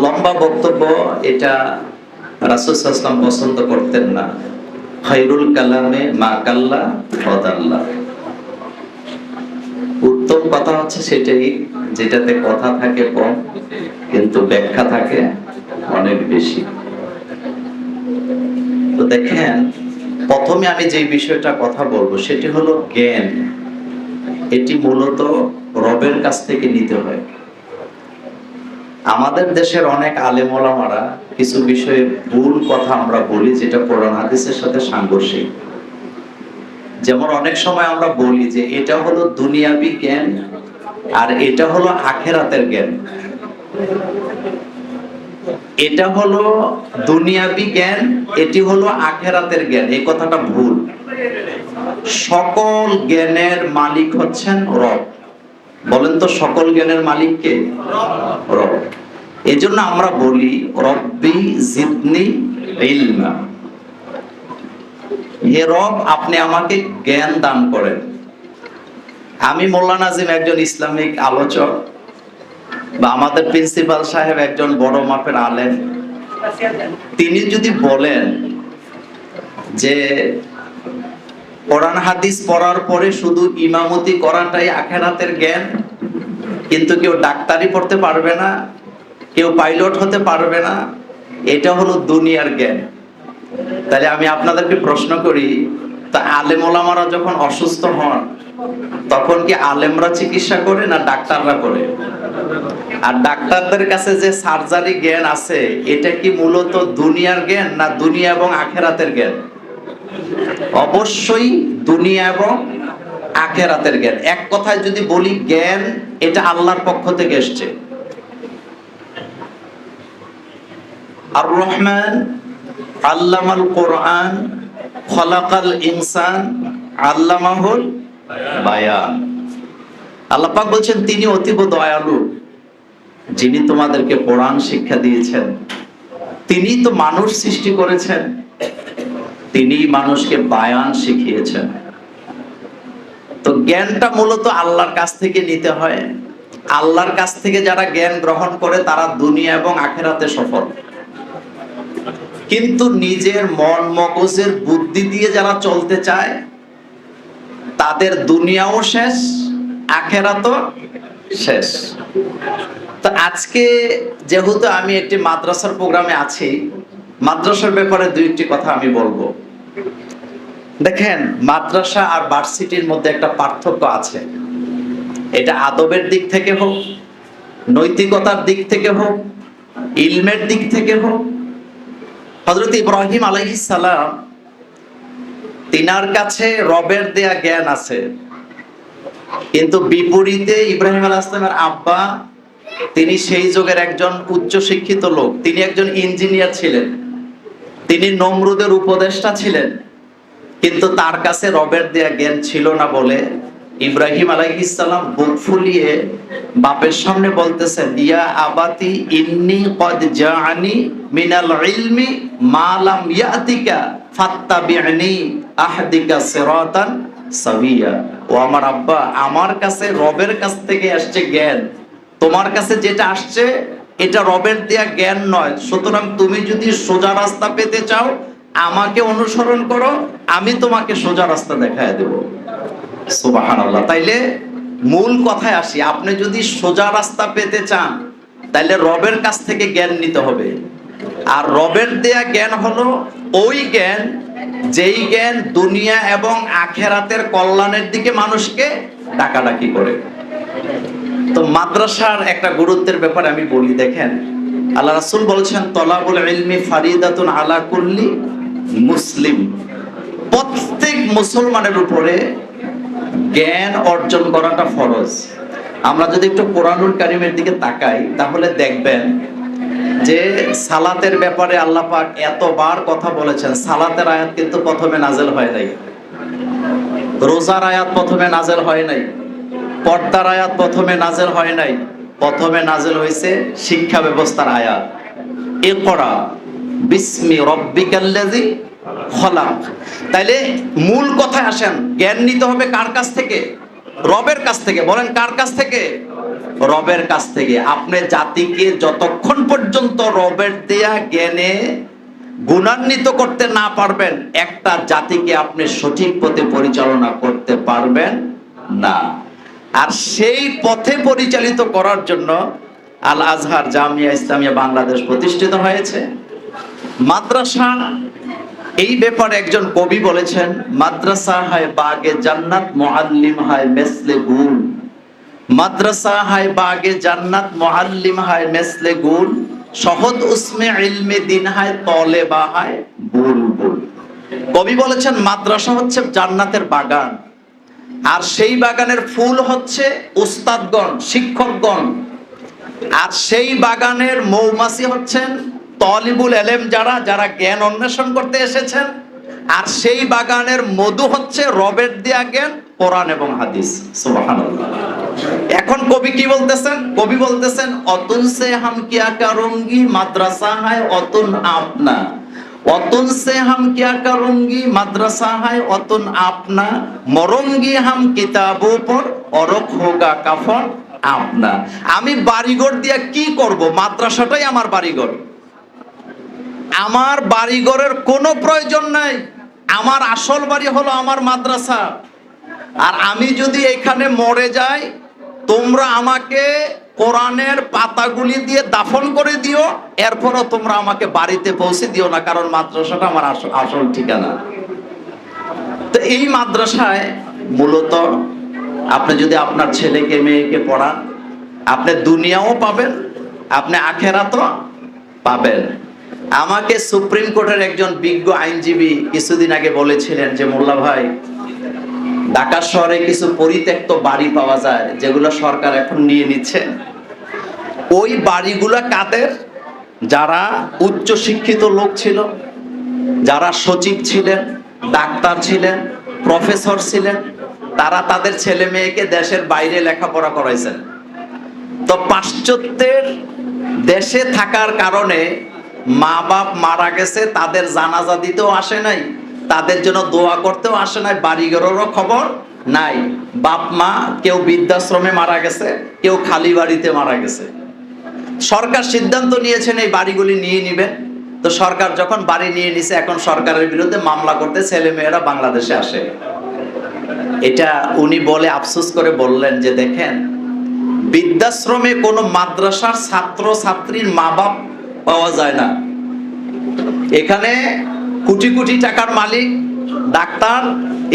লম্বা বক্তব্য এটা রাসূল সাল্লাল্লাহু আলাইহি ওয়াসাল্লাম পছন্দ করতেন না। খায়রুল কালামে মা কাল্লা ওয়াদাল্লা। উত্তম কথা হচ্ছে সেটাই যেটাতে কথা থাকে কম কিন্তু ব্যাখ্যা থাকে অনেক বেশি। তো দেখেন, প্রথমে আমি যে বিষয়টা কথা বলবো সেটি হলো জ্ঞান। এটি মূলত রবের কাছ থেকে নিতে হয়। আমাদের দেশের অনেক আলেম ওলামারা কিছু বিষয়ে ভুল কথা আমরা বলি যেটা কোরআন হাদিসের সাথে সাংঘর্ষিক। যেমন অনেক সময় আমরা বলি যে এটা হলো দুনিয়াবি জ্ঞান আর এটা হলো আখিরাতের জ্ঞান। এটা হলো দুনিয়াবি জ্ঞান, এটি হলো আখিরাতের জ্ঞান। এই কথাটা ভুল। সকল জ্ঞানের মালিক হচ্ছেন রব। বলেন তো, সকল জ্ঞানের মালিক কে? রব। এজন্য আমরা বলি রব্বি জিদনি ইলমা। হে রব, আপনি আমাকে জ্ঞান দান করেন। আমি মোল্লা নাজিম একজন ইসলামিক আলোচক, বা আমাদের প্রিন্সিপাল সাহেব একজন বড় মাপের আলেম, তিনি যদি বলেন যে কোরআন হাদিস পড়ার পরে শুধু ইমামতি করাটাই আখিরাতের জ্ঞান, কিন্তু কেউ ডাক্তারি পড়তে পারবে না, কেউ পাইলট হতে পারবে না, এটা হলো দুনিয়ার জ্ঞান, তাহলে আমি আপনাদেরকে প্রশ্ন করি, তা আলেম ওলামারা যখন অসুস্থ হন তখন কি আলেমরা চিকিৎসা করে না ডাক্তাররা করে? আর ডাক্তারদের কাছে যে সার্জারি জ্ঞান আছে এটা কি মূলত দুনিয়ার জ্ঞান না দুনিয়া এবং আখিরাতের জ্ঞান? অবশ্যই দুনিয়া এবং আখিরাতের জ্ঞান। এক কথায় যদি বলি জ্ঞান এটা আল্লাহর পক্ষ থেকে এসেছে। আর রহমান আল্লামাল কোরআন খলাকাল ইনসান আল্লামাহুল বায়ান। আল্লাহ পাক বলছেন তিনি অতীব দয়ালু, যিনি তোমাদেরকে কোরআন শিক্ষা দিয়েছেন। তিনি তো মানুষ সৃষ্টি করেছেন, তিনি মানুষকে বায়ান শিখিয়েছেন। তো জ্ঞানটা মূলত আল্লাহর কাছ থেকে নিতে হয়। আল্লাহর কাছ থেকে যারা জ্ঞান গ্রহণ করে তারা দুনিয়া এবং আখিরাতে সফল। কিন্তু নিজের মন মগজের বুদ্ধি দিয়ে যারা চলতে চায় তাদের দুনিয়াও শেষ, আখিরাতও শেষ। তো আজকে যেহেতু আমি একটি মাদ্রাসার প্রোগ্রামে আছি, মাদ্রাসার ব্যাপারে দুইটি কথা আমি বলবো। দেখেন, মাদ্রাসা আর ভার্সিটির মধ্যে একটা পার্থক্য আছে। এটা আদবের দিক থেকে হোক, নৈতিকতার দিক থেকে হোক, ইলমের দিক থেকে হোক। হযরত ইব্রাহিম আলাইহিস সালাম, তিনার কাছে রবের দেয়া জ্ঞান আছে, কিন্তু বিপরীতে ইব্রাহিম আলাইহিস সালামের আব্বা, তিনি সেই যুগের একজন উচ্চ শিক্ষিত লোক। তিনি একজন ইঞ্জিনিয়ার ছিলেন, তিনি নমরুদের উপদেষ্টা ছিলেন, কিন্তু তার কাছে রবের দেয়া জ্ঞান ছিল না বলে ইব্রাহিম আলাইহিস সালাম বুক ফুলিয়ে বাপের সামনে বলতেছেন, ইয়া আবাতি ইন্নী ক্বাদ জাআনি মিনাল ইলমি মা লাম ইয়াতিকা ফাত্তাবি'নি আহদিকা সিরাতান সাবিয়া। ও আমার আব্বা, আমার কাছে রবের কাছ থেকে আসছে জ্ঞান, তোমার কাছে যেটা আসছে এটা রবের দেয়া জ্ঞান নয়। সুতরাং তুমি যদি সোজা রাস্তা পেতে চাও আমাকে অনুসরণ করো, আমি তোমাকে সোজা রাস্তা দেখায় দেব। সুবহানাল্লাহ। তাইলে মূল কথায় আসি, আপনি যদি সোজা রাস্তা পেতে চান তাইলে রবের কাছ থেকে জ্ঞান নিতে হবে। আর রবের দেয়া জ্ঞান হলো ওই জ্ঞান যেই জ্ঞান দুনিয়া এবং আখিরাতের কল্যাণের দিকে মানুষকে ডাকাডাকি করে। তো মাদ্রাসার একটা গুরুত্বের ব্যাপারে আমি বলি। দেখেন, আল্লাহ রাসূল বলেছেন তলাবুল ইলমি ফারিদাতুন আলা কুল্লি মুসলিম। প্রত্যেক মুসলমানের উপরে জ্ঞান অর্জন করাটা ফরজ। আমরা যদি একটু কোরআনুল কারীমের দিকে তাকাই তাহলে দেখবেন যে সালাতের ব্যাপারে আল্লাহ পাক এতবার কথা বলেছেন। সালাতের আয়াত কিন্তু প্রথমে নাযিল হয় নাই, রোজার আয়াত প্রথমে নাযিল হয় নাই, পর্দার আয়াত প্রথমে নাযিল হয় নাই, প্রথমে নাযিল হয়েছে শিক্ষা ব্যবস্থার আয়াত, ইকরা বিসমি রাব্বিকাল্লাযী খলাক। তাইলে মূল কথায় আসেন, জ্ঞান নিতে হবে কার কাছ থেকে? রবের কাছ থেকে। বলেন কার কাছ থেকে? রবের কাছ থেকে। আপনি জাতিকে যতক্ষণ পর্যন্ত রবের দেয়া জ্ঞানে গুণান্বিত করতে না পারবেন, একটা জাতিকে আপনি সঠিক পথে পরিচালনা করতে পারবেন না। আর সেই পথে পরিচালিত করার জন্য আল আজহার জামিয়া ইসলামিয়া বাংলাদেশ প্রতিষ্ঠিত হয়েছে। মাদ্রাসা, এই ব্যাপারে একজন কবি বলেছেন, মাদ্রাসা হায় বাগে জান্নাত, মুআল্লিম হায় মেসলে গুল। মাদ্রাসা হায় বাগে জান্নাত, মুআল্লিম হায় মেসলে গুল। শহদ উসমে ইলমে দিন হায়, তলেবা হায় বুলবুল। কবি বলেছেন মাদ্রাসা হচ্ছে জান্নাতের বাগান, আর সেই বাগানের ফুল হচ্ছে উস্তাদগণ, শিক্ষকগণ। আর সেই বাগানের মৌমাছি হচ্ছেন তলিবুল এলেম, যারা যারা জ্ঞান অন্বেষণ করতে এসেছেন। আর সেই বাগানের মধু হচ্ছে রবের দেয়া জ্ঞান, কোরআন এবং হাদিস। সুবহানাল্লাহ। এখন কবি কি বলতেছেন? কবি বলতেছেন অতুন সে হাম কিয়া করুঙ্গি, মাদ্রাসা হায় অতুন আপনা। অতুন সে হাম কিয়া করুঙ্গি, মাদ্রাসা হায় অতুন আপনা। মরঙ্গি হাম কিতাবো পর, অরক হোগা কাফন আপনা। আমি বাড়িঘর দিয়া কি করব? মাদ্রাসাটাই আমার বাড়িঘর। আমার বাড়িঘরের কোনো প্রয়োজন নাই, আমার আসল বাড়ি হলো আমার মাদ্রাসা। আর আমি যদি এখানে মরে যাই, তোমরা আমাকে কোরআনের পাতাগুলি দিয়ে দাফন করে দিও, এরপরও তোমরা আমাকে বাড়িতে পৌঁছে দিও না, কারণ মাদ্রাসাটা আমার আসল ঠিকানা। তো এই মাদ্রাসায় মূলত আপনি যদি আপনার ছেলেকে মেয়েকে পড়ান, আপনি দুনিয়াও পাবেন, আপনি আখেরাতও পাবেন। আমাকে সুপ্রিম কোর্টের একজন বিজ্ঞ আইনজীবী কিছুদিন আগে বলেছিলেন যে, মোল্লা ভাই, ঢাকা শহরে কিছু পরিত্যক্ত বাড়ি পাওয়া যায় যেগুলো সরকার এখন নিয়ে নিচ্ছে। ওই বাড়িগুলো কাদের? যারা উচ্চ শিক্ষিত লোক ছিল, যারা সচিব ছিলেন, ডাক্তার ছিলেন, প্রফেসর ছিলেন, তারা তাদের ছেলে মেয়েকে দেশের বাইরে লেখাপড়া করাইছেন। তো পাশ্চাত্যের দেশে থাকার কারণে মা বাপ মারা গেছে, তাদের জানাজা দিতেও আসে নাই, তাদের জন্য দোয়া করতেও আসে নাই, বাড়িঘরেরও খবর নাই। বাপ মা কেউ বৃদ্ধাশ্রমে মারা গেছে, কেউ খালি বাড়িতে মারা গেছে। সরকার সিদ্ধান্ত নিয়েছেন এই বাড়িগুলি নিয়ে নিবেন। তো সরকার যখন বাড়ি নিয়ে নিছে, এখন সরকারের বিরুদ্ধে মামলা করতে ছেলে মেয়েরা বাংলাদেশে আসে। এটা উনি বলে আফসোস করে বললেন যে, দেখেন, বৃদ্ধাশ্রমে কোনো মাদ্রাসার ছাত্র ছাত্রীর মা বাপ পাওয়া যায় না। এখানে কোটি কোটি টাকার মালিক, ডাক্তার,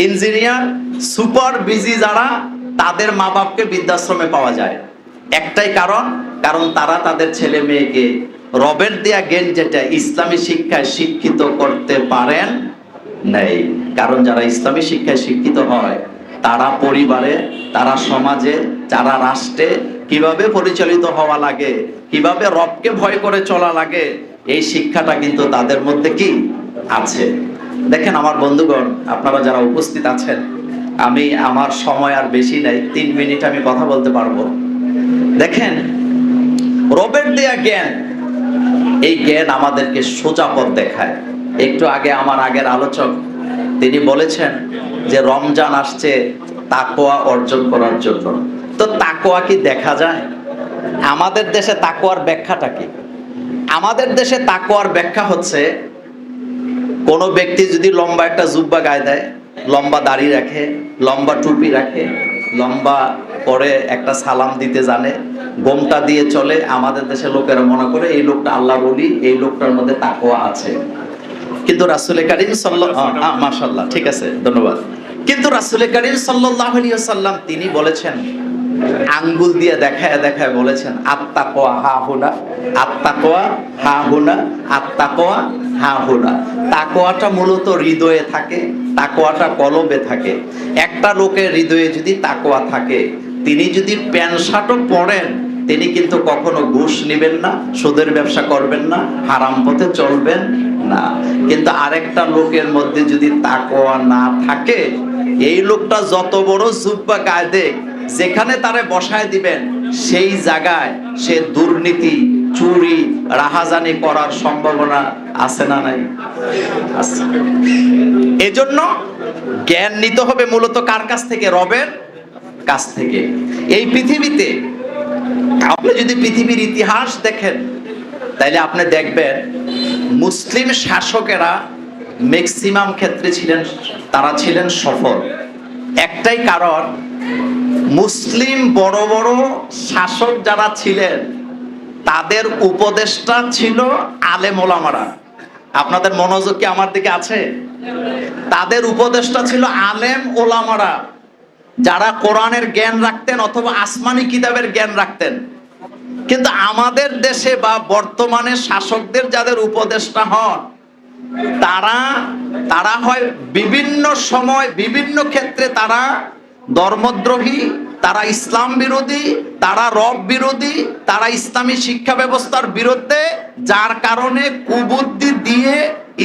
ইঞ্জিনিয়ার, সুপার বিজি যারা, তাদের মা বাপকে বৃদ্ধাশ্রমে পাওয়া যায়। একটাই কারণ তারা তাদের ছেলে মেয়েকে রবের দেয়া জ্ঞান, যেটা ইসলামী শিক্ষায় শিক্ষিত করতে পারেন নাই। কারণ যারা ইসলামী শিক্ষায় শিক্ষিত হয়, তারা পরিবারে, তারা সমাজে, যারা রাষ্ট্রে কিভাবে পরিচালিত হওয়া লাগে, কিভাবে রবকে ভয় করে চলা লাগে, এই শিক্ষাটা কিন্তু তাদের মধ্যে কি আছে। দেখেন আমার বন্ধুগণ, আপনারা যারা উপস্থিত আছেন, আমি আমার সময় আর বেশি নাই, 3 মিনিট আমি কথা বলতে পারবো। দেখেন, রবের দেয়া জ্ঞান, এই জ্ঞান আমাদেরকে সোজা পথ দেখায়। একটু আগে আমার আগের আলোচক তিনি বলেছেন যে রমজান আসছে তাকওয়া অর্জন করার জন্য। তো তাকওয়া কি দেখা যায়? আমাদের দেশে তাকওয়ার ব্যাখ্যাটা কি? আমাদের দেশে তাকওয়ার ব্যাখ্যা হচ্ছে, কোনো ব্যক্তি যদি লম্বা একটা জুব্বা গায়ে দেয়, লম্বা দাড়ি রাখে, লম্বা টুপি রাখে, লম্বা করে একটা সালাম দিতে জানে, গোমটা দিয়ে চলে, আমাদের দেশের লোকেরা মনে করে এই লোকটা আল্লাহ বলি, এই লোকটার মধ্যে তাকওয়া আছে। কিন্তু রাসূল কারীম মাশাআল্লাহ, ঠিক আছে, ধন্যবাদ। কিন্তু রাসূল কারীম সাল্লাল্লাহু আলাইহি ওয়াসাল্লাম তিনি বলেছেন, আঙ্গুল দিয়ে দেখায় দেখায় বলেছেন, আত্তাকওয়া হা হুনা, আত্তাকওয়া হা হুনা, আত্তাকওয়া হা হুনা। তাকওয়াটা মূলত হৃদয়ে থাকে, তাকওয়াটা কলবে থাকে। একটা লোকের হৃদয়ে যদি তাকওয়া থাকে, তিনি যদি প্যান্ট শার্টও পরেন, তিনি কিন্তু কখনো ঘুষ নেবেন না, সুদের ব্যবসা করবেন না, হারাম পথে চলবেন না। কিন্তু আরেকটা লোকের মধ্যে যদি তাকওয়া না থাকে, এই লোকটা যত বড় জুব্বা গায়ে দেখ, যেখানে তারে বসায় দিবেন সেই জায়গায় সে দুর্নীতি, চুরি, রাহাজানি করার সম্ভাবনা আছে না নাই? আছে। এজন্য জ্ঞান নিতে হবে মূলত কার কাছ থেকে? রবের কাছ থেকে। এই পৃথিবীতে আপনি যদি পৃথিবীর ইতিহাস দেখেন তাইলে আপনি দেখবেন মুসলিম শাসকেরা ম্যাক্সিমাম ক্ষেত্রে তারা ছিলেন সফল। একটাই কারণ, মুসলিম বড় বড় শাসক যারা ছিলেন তাদের উপদেষ্টা ছিল আলেম ওলামারা। আপনাদের মনোযোগ কি আমার দিকে আছে? তাদের উপদেষ্টা ছিল আলেম ওলামারা, যারা কোরআনের জ্ঞান রাখতেন অথবা আসমানি কিতাবের জ্ঞান রাখতেন। কিন্তু আমাদের দেশে বা বর্তমানে শাসকদের যাদের উপদেষ্টা হন, তারা হয় বিভিন্ন সময় বিভিন্ন ক্ষেত্রে তারা ধর্মদ্রোহী, তারা ইসলাম বিরোধী, তারা রব বিরোধী, তারা ইসলামী শিক্ষা ব্যবস্থার বিরুদ্ধে, যার কারণে কুবুদ্ধি দিয়ে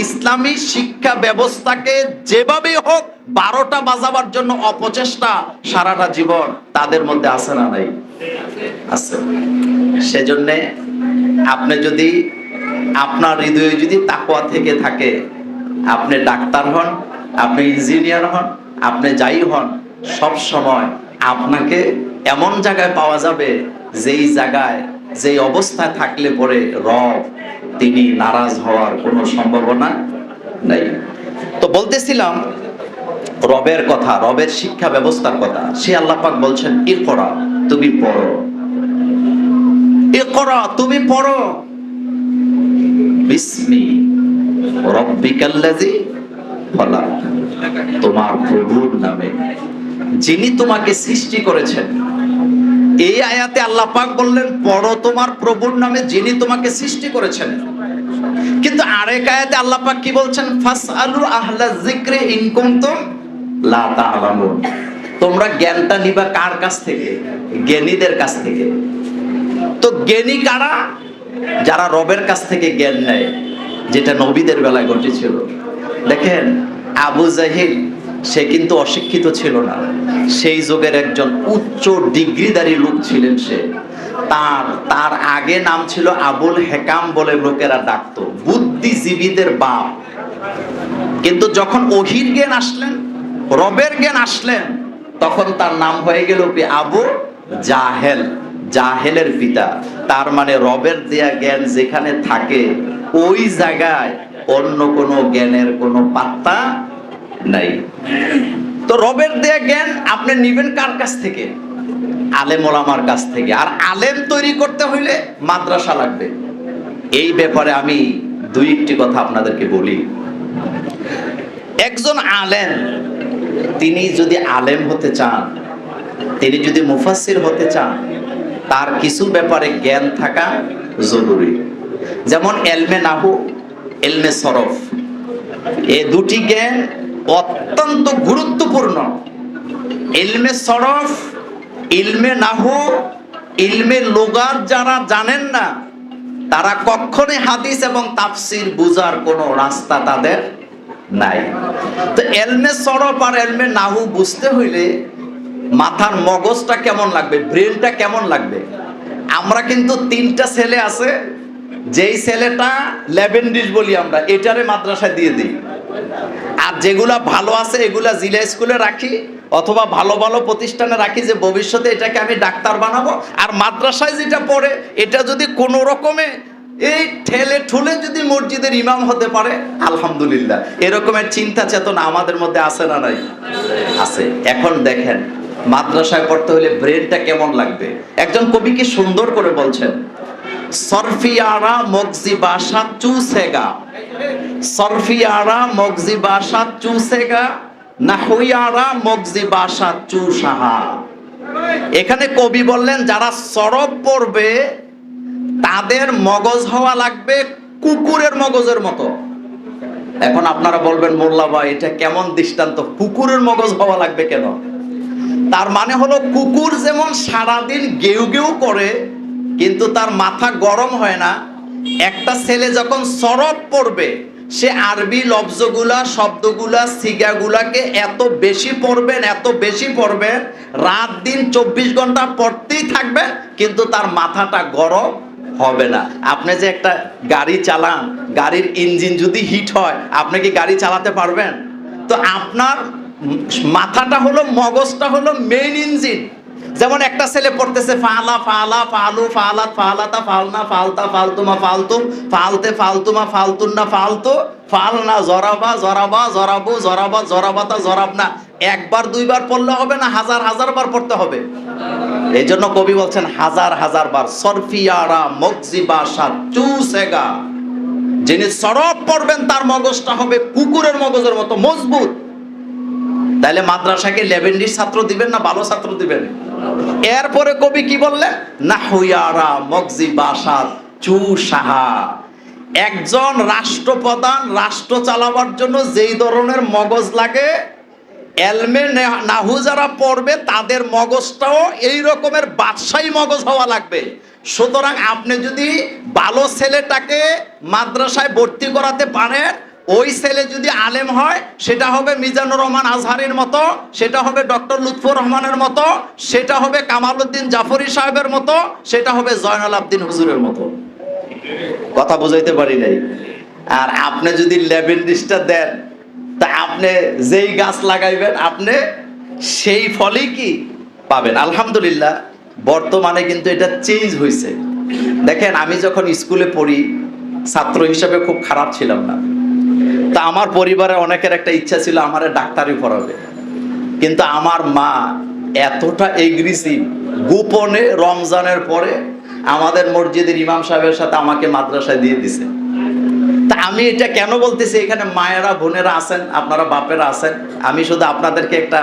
ইসলামী শিক্ষা ব্যবস্থাকে যেভাবে হোক 12টা বাজাবার জন্য অপচেষ্টা সারাটা জীবন তাদের মধ্যে আছে না নাই? আছে। সেজন্য আপনি যদি আপনার হৃদয়ে যদি তাকওয়া থেকে থাকে, আপনি ডাক্তার হন, আপনি ইঞ্জিনিয়ার হন, আপনি যাই হন, সব সময় আপনাকে এমন জায়গায় পাওয়া যাবে যেই জায়গায় যেই অবস্থায় থাকলে পরে রব তিনি নারাজ হওয়ার কোনো সম্ভাবনা নাই। তো বলতেছিলাম রবের কথা, রবের শিক্ষা ব্যবস্থার কথা। সে আল্লাহ পাক বলছেন ইকরা, তুমি পড়ো, ইকরা তুমি পড়ো, বিসমি রব্বিকাল্লাযী খলাক, তোমার প্রভুর নামে যিনি তোমাকে সৃষ্টি করেছেন। এই আয়াতে আল্লাহ পাক বললেন পড়ো তোমার প্রভুর নামে যিনি তোমাকে সৃষ্টি করেছেন। কিন্তু আরেক আয়াতে আল্লাহ পাক কি বলছেন? ফাসআলু আহলা যিকরি ইন কুনতুম লা তা'লামুন, তোমরা জ্ঞানটা নিবা কার কাছ থেকে? জ্ঞানীদের কাছ থেকে। তো জ্ঞানী কারা? যারা রবের কাছ থেকে জ্ঞান নেয়, যেটা নবীদের বেলায় ঘটেছিল। দেখেন আবু জাহিল সে কিন্তু অশিক্ষিত ছিল না, সেই যুগের একজন উচ্চ ডিগ্রিধারী লোক ছিলেন সে। তার আগে নাম ছিল আবুল হেকাম বলে লোকেরা ডাকতো, বুদ্ধিজীবীদের বাপ। কিন্তু যখন ওহির জ্ঞান আসলেন, রবের জ্ঞান আসলেন, তখন তার নাম হয়ে গেল কি? আবু জাহেল, জাহেলের পিতা। তার মানে রবের দেয়া জ্ঞান যেখানে থাকে ওই জায়গায় অন্য কোনো জ্ঞানের কোনো পাত্তা নাই। তো রবের দেয়া জ্ঞান আপনি নিবেন কার কাছ থেকে? আলেম ওলামার কাছ থেকে। আর আলেম তৈরি করতে হইলে মাদ্রাসা লাগবে। এই ব্যাপারে আমি একটি কথা আপনাদেরকে বলি। একজন আলেম, তিনি যদি আলেম হতে চান, তিনি যদি মুফাসসির হতে চান, তার কিছু ব্যাপারে জ্ঞান থাকা জরুরি। যেমন এলমে নাহু, এলমে সরফ, এই দুটি জ্ঞান অত্যন্ত গুরুত্বপূর্ণ। ইলমে সরফ, ইলমে নাহু, ইলমে লুগাত যারা জানেন না, তারা কখনোই হাদিস এবং তাফসীর বুঝার কোনো রাস্তা তাদের নাই। তো এলমে সরফ আর এলমে নাহু বুঝতে হইলে মাথার মগজটা কেমন লাগবে, ব্রেনটা কেমন লাগবে। আমরা কিন্তু 3টা ছেলে আছে, যেই ছেলেটা লেভেন্ডিস বলি আমরা, এটারে মাদ্রাসায় দিয়ে দিই। আর যেগুলা ভালো আছে এগুলা জিলা স্কুলে রাখি অথবা ভালো ভালো প্রতিষ্ঠানে রাখি, যে ভবিষ্যতে এটাকে আমি ডাক্তার বানাবো। আর মাদ্রাসায় যেটা পড়ে এটা যদি কোনো রকমে এই ঠেলে ঠুলে যদি মসজিদের ইমাম হতে পারে, আলহামদুলিল্লাহ। এরকমের চিন্তা চেতনা আমাদের মধ্যে আছে না নাই? আছে। এখন দেখেন মাদ্রাসায় পড়তে হলে ব্রেনটা কেমন লাগবে। একজন কবি কি সুন্দর করে বলছেন, সরফিয়ারা মগজি বাসা চুসেগা, সরফিয়ারা মগজি বাসা চুসেগা, নাহুইয়ারা মগজি বাসা চুসাহা। এখানে কবি বললেন যারা সরফ পড়বে তাদের মগজ হওয়া লাগবে কুকুরের মগজের মতো। এখন আপনারা বলবেন মোল্লা ভাই এটা কেমন দৃষ্টান্ত, কুকুরের মগজ হওয়া লাগবে কেন? তার মানে হলো কুকুর যেমন সারাদিন গেউ গেউ করে কিন্তু তার মাথা গরম হয় না, একটা ছেলে যখন সরফ পড়বে সে আরবি লফজগুলা, শব্দগুলা, সিগাগুলাকে এত বেশি পড়বেন, এত বেশি পড়বেন, রাত দিন 24 ঘন্টা পড়তেই থাকবেন, কিন্তু তার মাথাটা গরম হবে না। আপনি যে একটা গাড়ি চালান, গাড়ির ইঞ্জিন যদি হিট হয় আপনি কি গাড়ি চালাতে পারবেন? তো আপনার মাথাটা হলো, মগজটা হলো মেইন ইঞ্জিন। যেমন একটা ছেলে পড়তেছে ফালা ফালা ফালু ফালাত ফালাতা ফালনা ফালতা ফালতুমা ফালতুম ফালতে ফালতুমা ফালতুন্না ফালতু ফালনা জরাবা জরাবা জরাবু জরাবা জরাবাতা জরাবনা। একবার দুইবার পড়লে হবে না, হাজার হাজার বার পড়তে হবে। এই জন্য কবি বলছেন হাজার হাজার বার। সরফিয়ারা মগজিবা চুসেগা, যিনি সরফ পড়বেন তার মগজটা হবে কুকুরের মগজের মতো মজবুত। তাহলে মাদ্রাসাকে লেভেন্ডির ছাত্র দিবেন না ভালো ছাত্র দিবেন? এরপরে কবি কি বললেন? নাহুয়ারা মগজিবা চুসাহা, একজন রাষ্ট্রপ্রধান রাষ্ট্র চালাবার জন্য যেই ধরনের মগজ লাগে, এলমে নাহু যারা পড়বে তাদের মগজটাও এই রকমের বাদশাহী মগজ হওয়া লাগবে। সুতরাং আপনি যদি ভালো ছেলেটাকে মাদ্রাসায় ভর্তি করাতে পারেন, ওই ছেলে যদি আলেম হয় সেটা হবে মিজানুর রহমান আজহারির মতো, সেটা হবে ডক্টর লুৎফর রহমানের মতো, সেটা হবে কামালউদ্দিন জাফরি সাহেবের মতো, সেটা হবে জয়নাল আবদিন হুজুরের মতো। কথা বুঝাইতে পারি নাই? আর আপনি যদি লেভেন্ডিসটা দেন, তা আপনি যেই গাছ লাগাইবেন আপনি সেই ফলই কি পাবেন। আলহামদুলিল্লাহ বর্তমানে কিন্তু এটা চেঞ্জ হয়েছে। দেখেন, আমি যখন স্কুলে পড়ি ছাত্র হিসেবে খুব খারাপ ছিলাম না। তা আমার পরিবারে অনেকের একটা ইচ্ছা ছিল আমারে ডাক্তারি পড়াবে, কিন্তু আমার মা এতটা এগ্রেসিভ, গোপনে রমজানের পরে আমাদের মসজিদের ইমাম সাহেবের সাথে আমাকে মাদ্রাসায় দিয়ে দিছে। তা আমি এটা কেন বলতেছি, এখানে মায়েরা বোনেরা আছেন, আপনারা বাপেরা আছেন, আমি শুধু আপনাদেরকে একটা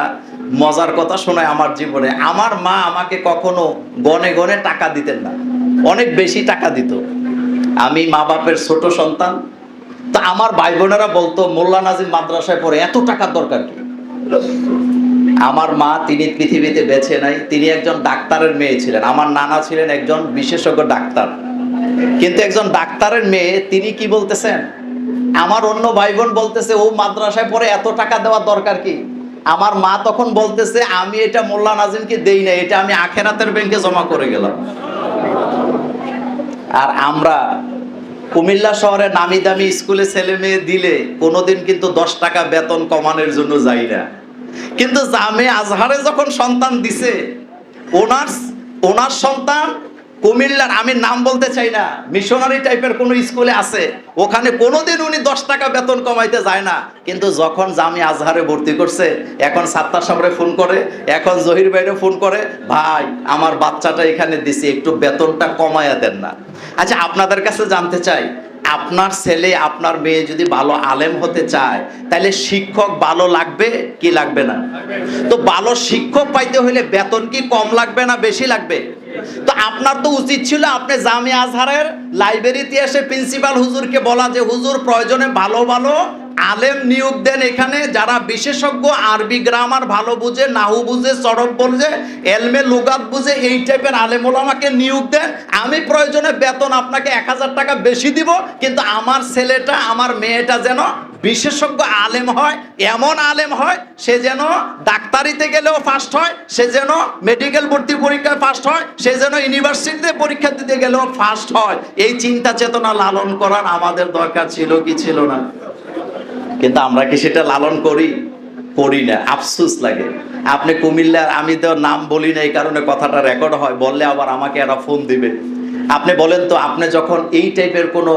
মজার কথা শোনাই। আমার জীবনে আমার মা আমাকে কখনো গনে গনে টাকা দিতেন না, অনেক বেশি টাকা দিত। আমি মা বাপের ছোট সন্তান। তা আমার ভাই বোনেরা বলতো মোল্লা নাজিম মাদ্রাসায় পড়ে এত টাকার দরকার কি? আমার মা, তিনি পৃথিবীতে বেঁচে নাই, তিনি একজন ডাক্তারের মেয়ে ছিলেন। আমার নানা ছিলেন একজন বিশেষজ্ঞ ডাক্তার, কিন্তু একজন ডাক্তারের মেয়ে তিনি কি বলতেছেন, আমার অন্য ভাই বোন বলতেছে ও মাদ্রাসায় পড়ে এত টাকা দেওয়ার দরকার কি? আমার মা তখন বলতেছে আমি এটা মোল্লা নাজিমকে দেই না, এটা আমি আখেরাতের ব্যাংকে জমা করে গেলাম। আর আমরা কুমিল্লা শহরে নামি দামি স্কুলে ছেলে মেয়ে দিলে কোনোদিন কিন্তু 10 টাকা বেতন কমানোর জন্য যাই না। কিন্তু জামে আজহারে যখন সন্তান দিছে, ওনার সন্তান কুমিল্লার, আমি নাম বলতে চাই না, মিশনারি টাইপের কোন স্কুলে আছে, ওখানে কোনোদিন উনি 10 টাকা বেতন কমাইতে যায় না। কিন্তু যখন জামি আজহারে ভর্তি করছে, এখন সাত্তার সাহেবরে ফোন করে, এখন জহির ভাইরে ফোন করে, ভাই আমার বাচ্চাটা এখানে দিছি, একটু বেতনটা কমায়া দেন না। আচ্ছা, আপনাদের কাছে জানতে চাই, আপনার ছেলে আপনার মেয়ে যদি ভালো আলেম হতে চায়, তাহলে শিক্ষক ভালো লাগবে কি লাগবে না? তো ভালো শিক্ষক পাইতে হলে বেতন কি কম লাগবে না বেশি লাগবে? তো আপনার তো উচিত ছিল আপনি জামিয়া আজহারের লাইব্রেরিতে এসে প্রিন্সিপাল হুজুরকে বলা যে হুজুর প্রয়োজনে ভালো ভালো আলেম নিয়োগ দেন এখানে, যারা বিশেষজ্ঞ, আরবি গ্রামার ভালো বুঝে, নাহু বুঝে, সরফ বুঝে, এলমে লুগাত বুঝে, এই টাইপের আলেম ওলামাকে নিয়োগ দেন। আমি প্রয়োজনে বেতন আপনাকে 1000 টাকা বেশি দিব, কিন্তু আমার ছেলেটা আমার মেয়েটা যেন বিশেষজ্ঞ আলেম হয়, এমন আলেম হয় সে যেন ডাক্তারিতে গেলেও ফার্স্ট হয়, সে যেন মেডিকেল ভর্তি পরীক্ষায় ফার্স্ট হয়, সে যেন ইউনিভার্সিটিতে পরীক্ষা দিতে গেলেও ফার্স্ট হয়। এই চিন্তা চেতনা লালন করার আমাদের দরকার ছিল কি ছিল না? কিন্তু আমরা কি সেটা লালন করি না। আফসোস লাগে। আপনি কুমিল্লার, আমি তো নাম বলি না এই কারণে কথাটা রেকর্ড হয়, বললে আবার আমাকে এরা ফোন দিবে। আপনি বলেন তো, আপনি যখন এই টাইপের কোনো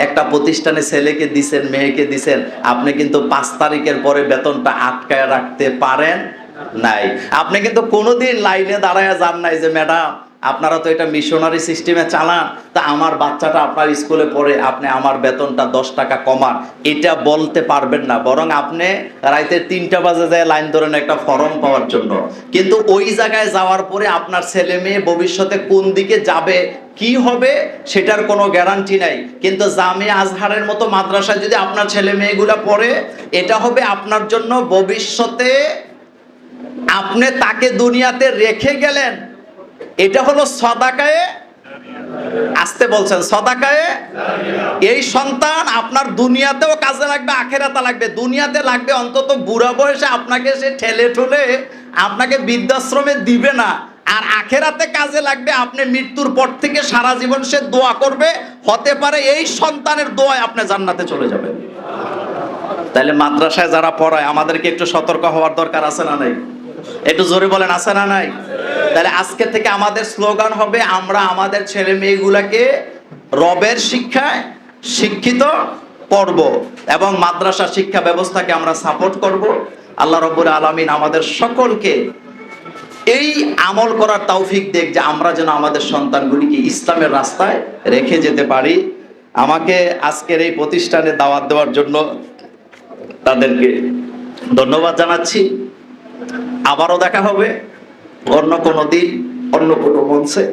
একটা প্রতিষ্ঠানে ছেলেকে দিছেন, মেয়েকে দিছেন, আপনি কিন্তু 5 তারিখের পরে বেতনটা আটকায় রাখতে পারেন নাই। আপনি কিন্তু কোনোদিন লাইনে দাঁড়ায় যান নাই যে ম্যাডাম আপনারা তো এটা মিশনারি সিস্টেমে চালান, তা আমার বাচ্চাটা আপনার স্কুলে পড়ে, আপনি আমার বেতনটা 10 টাকা কমান, এটা বলতে পারবেন না। বরং আপনি রাইতে 3টা বাজে যায় লাইন ধরেন একটা ফর্ম পাওয়ার জন্য। কিন্তু ওই জায়গায় যাওয়ার পরে আপনার ছেলে মেয়ে ভবিষ্যতে কোন দিকে যাবে, কি হবে, সেটার কোনো গ্যারান্টি নাই। কিন্তু জামিয়া আজহারের মতো মাদ্রাসায় যদি আপনার ছেলে মেয়েগুলা পড়ে, এটা হবে আপনার জন্য ভবিষ্যতে, আপনি তাকে দুনিয়াতে রেখে গেলেন, এটা হলো সদাকায়ে, আসতে বলছেন, সদাকায়ে। এই সন্তান আপনার দুনিয়াতেও কাজে লাগবে, আখেরাতে লাগবে। দুনিয়াতে লাগবে অন্তত বুড়া বয়সে আপনাকে সে ঠেলে ঠুলে আপনাকে বৃদ্ধাশ্রমে দিবে না, আর আখেরাতে কাজে লাগবে। আপনি মৃত্যুর পর থেকে সারা জীবন সে দোয়া করবে, হতে পারে এই সন্তানের দোয়ায় আপনি জান্নাতে চলে যাবেন। তাহলে মাদ্রাসায় যারা পড়ায় আমাদেরকে একটু সতর্ক হওয়ার দরকার আছে না নাই? একটু জোরে বলেন, আছে না নাই? তাহলে আজকে থেকে আমাদের স্লোগান হবে, আমরা আমাদের ছেলে মেয়েগুলাকে রবের শিক্ষায় শিক্ষিত করব এবং মাদ্রাসা শিক্ষা ব্যবস্থাকে আমরা সাপোর্ট করব। আল্লাহ রাব্বুল আলামিন আমাদের সকলকে এই আমল করার তৌফিক দেখ যে আমরা যেন আমাদের সন্তানগুলিকে ইসলামের রাস্তায় রেখে যেতে পারি। আমাকে আজকের এই প্রতিষ্ঠানে দাওয়াত দেওয়ার জন্য তাদেরকে ধন্যবাদ জানাচ্ছি। আবারও দেখা হবে অন্য কোনো দিন, অন্য কোনো মঞ্চে।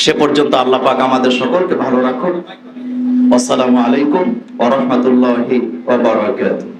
সে পর্যন্ত আল্লাহ পাক আমাদের সকলকে ভালো রাখুন। আসসালামু আলাইকুম ওয়া রাহমাতুল্লাহি ওয়া বারাকাতুহু।